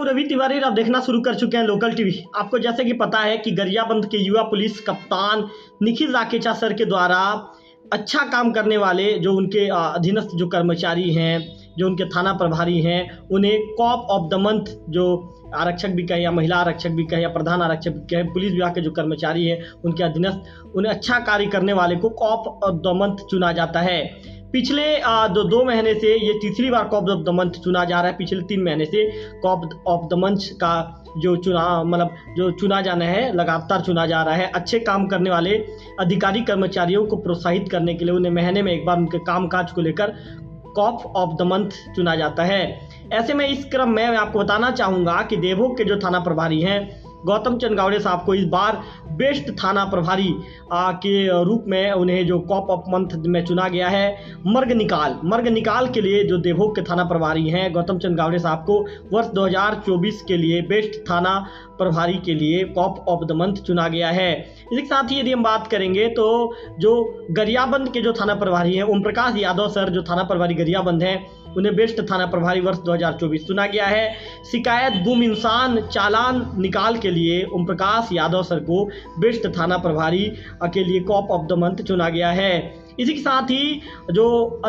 हूं रवि तिवारी और आप देखना शुरू कर चुके हैं लोकल टीवी। आपको जैसे कि पता है कि गरियाबंद के युवा पुलिस कप्तान निखिल राकेचा सर के द्वारा अच्छा काम करने वाले जो उनके अधीनस्थ जो कर्मचारी हैं, जो उनके थाना प्रभारी हैं, उन्हें कॉप ऑफ द मंथ जो आरक्षक भी कहें या महिला आरक्षक भी कहें या प्रधान आरक्षक भी कहें, पुलिस विभाग के जो कर्मचारी हैं उनके अधीनस्थ उन्हें अच्छा कार्य करने वाले को कॉप ऑफ द मंथ चुना जाता है। पिछले दो महीने से ये तीसरी बार कॉप ऑफ द मंथ चुना जा रहा है। पिछले 3 महीने से कॉप ऑफ द मंथ का जो चुना जाना है, लगातार चुना जा रहा है। अच्छे काम करने वाले अधिकारी कर्मचारियों को प्रोत्साहित करने के लिए उन्हें महीने में एक बार उनके कामकाज को लेकर कॉप ऑफ द मंथ चुना जाता है। ऐसे में इस क्रम में मैं आपको बताना चाहूँगा कि देवभोग के जो थाना प्रभारी हैं गौतम चंद्र साहब को इस बार बेस्ट थाना प्रभारी के रूप में उन्हें जो कॉप ऑफ मंथ में चुना गया है। मर्ग निकाल के लिए जो देवभोग के थाना प्रभारी हैं गौतम चंद्र साहब को वर्ष 2024 के लिए बेस्ट थाना प्रभारी के लिए कॉप ऑफ द मंथ चुना गया है। इसके साथ ही यदि हम बात करेंगे तो जो गरियाबंद के जो थाना प्रभारी हैं ओम प्रकाश यादव सर जो थाना प्रभारी गरियाबंद हैं उन्हें बेस्ट थाना प्रभारी वर्ष 2024 चुना गया है। शिकायत गुम इंसान चालान निकाल के लिए ओम प्रकाश यादव सर को बेस्ट थाना प्रभारी के लिए कॉप ऑफ द मंथ चुना गया है। इसी के साथ ही जो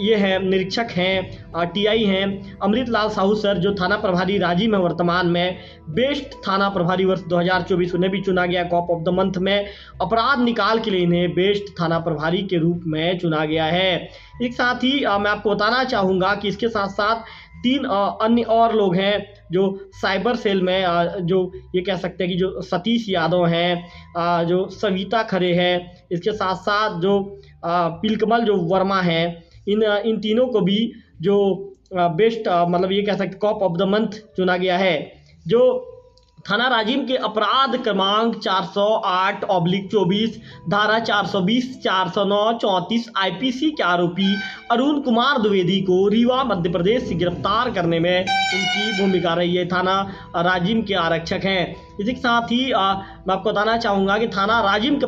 ये है निरीक्षक हैं टीआई हैं अमृत लाल साहू सर जो थाना प्रभारी राजी में वर्तमान में बेस्ट थाना प्रभारी वर्ष 2024 उन्हें भी चुना गया कॉप ऑफ द मंथ में। अपराध निकाल के लिए इन्हें बेस्ट थाना प्रभारी के रूप में चुना गया है। एक साथ ही मैं आपको बताना चाहूँगा कि इसके साथ साथ 3 अन्य और लोग हैं जो साइबर सेल में जो ये कह सकते हैं कि जो सतीश यादव हैं, जो सविता खरे हैं, इसके साथ साथ जो पिलकमल जो वर्मा हैं, इन तीनों को भी जो बेस्ट ये कह सकते कॉप ऑफ द मंथ चुना गया है। जो थाना राजिम के अपराध क्रमांक 408/24 धारा 420, 409, 34 आईपीसी के आरोपी अरुण कुमार द्विवेदी को रीवा मध्य प्रदेश से गिरफ्तार करने में उनकी भूमिका रही है। थाना राजिम के आरक्षक हैं। इसी के साथ ही मैं आपको बताना चाहूँगा कि थाना राजिम के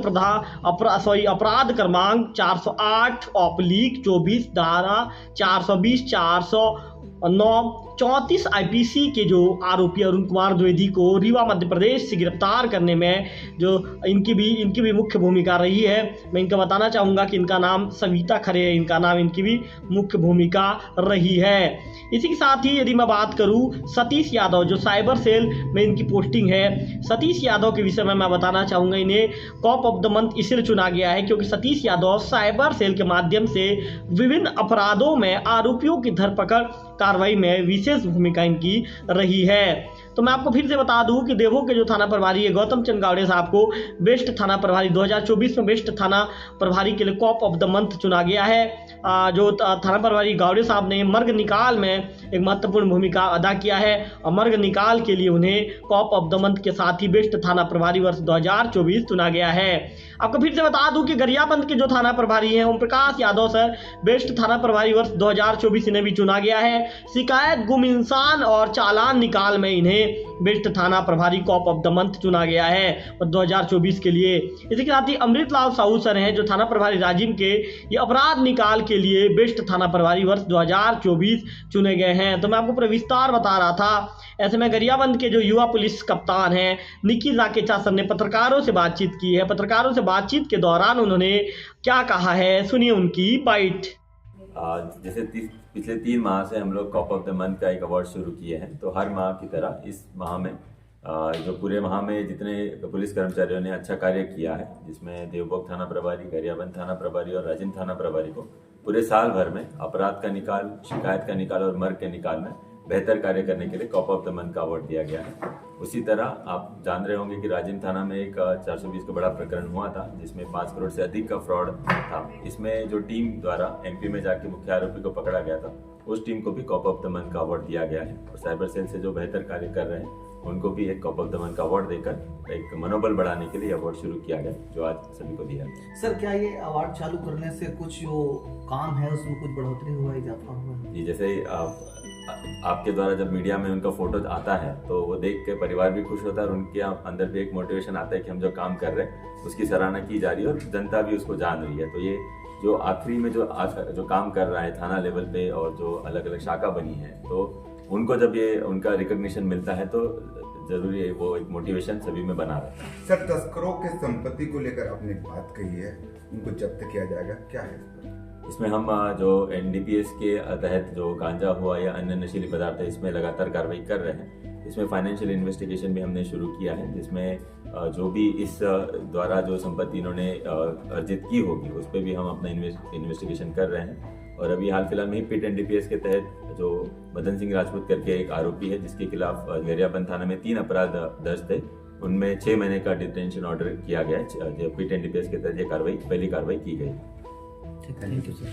अपराध क्रमांक 408/24 धारा 420, 409, 34 आईपीसी के जो आरोपी अरुण कुमार द्विवेदी को रीवा मध्य प्रदेश से गिरफ्तार करने में जो इनकी भी मुख्य भूमिका रही है। मैं इनका बताना चाहूँगा कि इनका नाम सविता खरे है, इनकी भी मुख्य भूमिका रही है। इसी के साथ ही यदि मैं बात करूँ सतीश यादव जो साइबर सेल में इनकी पोस्टिंग है, सतीश यादव के विषय में मैं बताना चाहूँगा इन्हें कॉप ऑफ द मंथ इसलिए चुना गया है क्योंकि सतीश यादव साइबर सेल के माध्यम से विभिन्न अपराधों में आरोपियों की धरपकड़ कार्रवाई में विशेष भूमिका इनकी रही है। तो मैं आपको फिर से बता दूं कि देवभोग के जो थाना प्रभारी है गौतम चंद्र गावड़े साहब को बेस्ट थाना प्रभारी 2024 में बेस्ट थाना प्रभारी के लिए कॉप ऑफ द मंथ चुना गया है। जो थाना प्रभारी गावड़े साहब ने मर्ग निकाल में एक महत्वपूर्ण भूमिका अदा किया है और मर्ग निकाल के लिए उन्हें कॉप ऑफ द मंथ के साथ ही बेस्ट थाना प्रभारी वर्ष 2024 चुना गया है। आपको फिर से बता दूं कि गरियाबंद के जो थाना प्रभारी हैं ओम प्रकाश यादव सर बेस्ट थाना प्रभारी वर्ष 2024 इन्हें भी चुना गया है। शिकायत गुम इंसान और चालान निकाल में इन्हें बेस्ट थाना प्रभारी कॉप ऑफ द मंथ चुना गया है और 2024 के लिए। इसी के साथ ही अमृत लाल साहू सर हैं जो थाना प्रभारी राजिम के ये अपराध निकाल के लिए बेस्ट थाना प्रभारी वर्ष 2024 चुने गए हैं। तो मैं आपको पूरा विस्तार बता रहा था। ऐसे में गरियाबंद के जो युवा पुलिस कप्तान हैं निखिल राकेचा सर ने पत्रकारों से बातचीत की है। पत्रकारों से बातचीत के दौरान उन्होंने क्या कहा है, सुनिए उनकी बाइट। जैसे पिछले 3 माह से हम लोग कॉप ऑफ द मंथ का एक अवार्ड शुरू किए हैं, तो हर माह की तरह इस माह में जो पूरे माह में जितने पुलिस कर्मचारियों ने अच्छा कार्य किया है, जिसमें देवभोग थाना प्रभारी, गरियाबंद थाना प्रभारी और राजिम थाना प्रभारी को पूरे साल भर में अपराध का निकाल, शिकायत का निकाल और मर्ग के निकाल में बेहतर कार्य करने के लिए कॉप ऑफ द मंथ का अवार्ड दिया गया है। उसी तरह आप जान रहे होंगे कि राजिम थाना में एक 420 का बड़ा प्रकरण हुआ था जिसमें 5 करोड़ से अधिक का फ्रॉड था। इसमें जो टीम द्वारा एमपी में जाके मुख्य आरोपी को पकड़ा गया था, उस टीम को भी कॉप ऑफ द मंथ का अवार्ड दिया गया है। और साइबर सेल से जो बेहतर कार्य कर रहे हैं उनको भी एक कॉप ऑफ द मंथ का अवार्ड देकर एक मनोबल बढ़ाने के लिए अवार्ड शुरू किया गया जो आज सभी को दिया गया। सर, क्या ये अवार्ड चालू करने से कुछ जो काम है उसमें कुछ बढ़ोतरी हुआ, इजाफा हुआ? जी, जैसे आपके द्वारा जब मीडिया में उनका फोटो आता है तो वो देख के परिवार भी खुश होता है और उनके अंदर भी एक मोटिवेशन आता है कि हम जो काम कर रहे हैं उसकी सराहना की जा रही है और जनता भी उसको जान रही है। तो ये जो आखिरी में जो काम कर रहा है थाना लेवल पे और जो अलग अलग शाखा बनी है, तो उनको जब ये उनका रिकॉग्निशन मिलता है तो जरूरी है वो एक मोटिवेशन सभी में बना रहता है। सर, तस्करों के संपत्ति को लेकर आपने बात कही है, उनको जब्त किया जाएगा, क्या है इस पर? इसमें हम जो NDPS के तहत जो गांजा हुआ या अन्य नशीली पदार्थ है इसमें लगातार कार्रवाई कर रहे हैं। इसमें फाइनेंशियल इन्वेस्टिगेशन भी हमने शुरू किया है, जिसमें जो भी इस द्वारा जो संपत्ति इन्होंने अर्जित की होगी उस पर भी हम अपना इन्वेस्टिगेशन कर रहे हैं। और अभी हाल फिलहाल में ही पिट NDPS के तहत जो मदन सिंह राजपूत करके एक आरोपी है जिसके खिलाफ गरियाबंद थाना में 3 अपराध दर्ज थे, उनमें 6 महीने का डिटेंशन ऑर्डर किया गया है। पिट NDPS के तहत ये पहली कार्रवाई की गई। ठीक है, थैंक यू सर।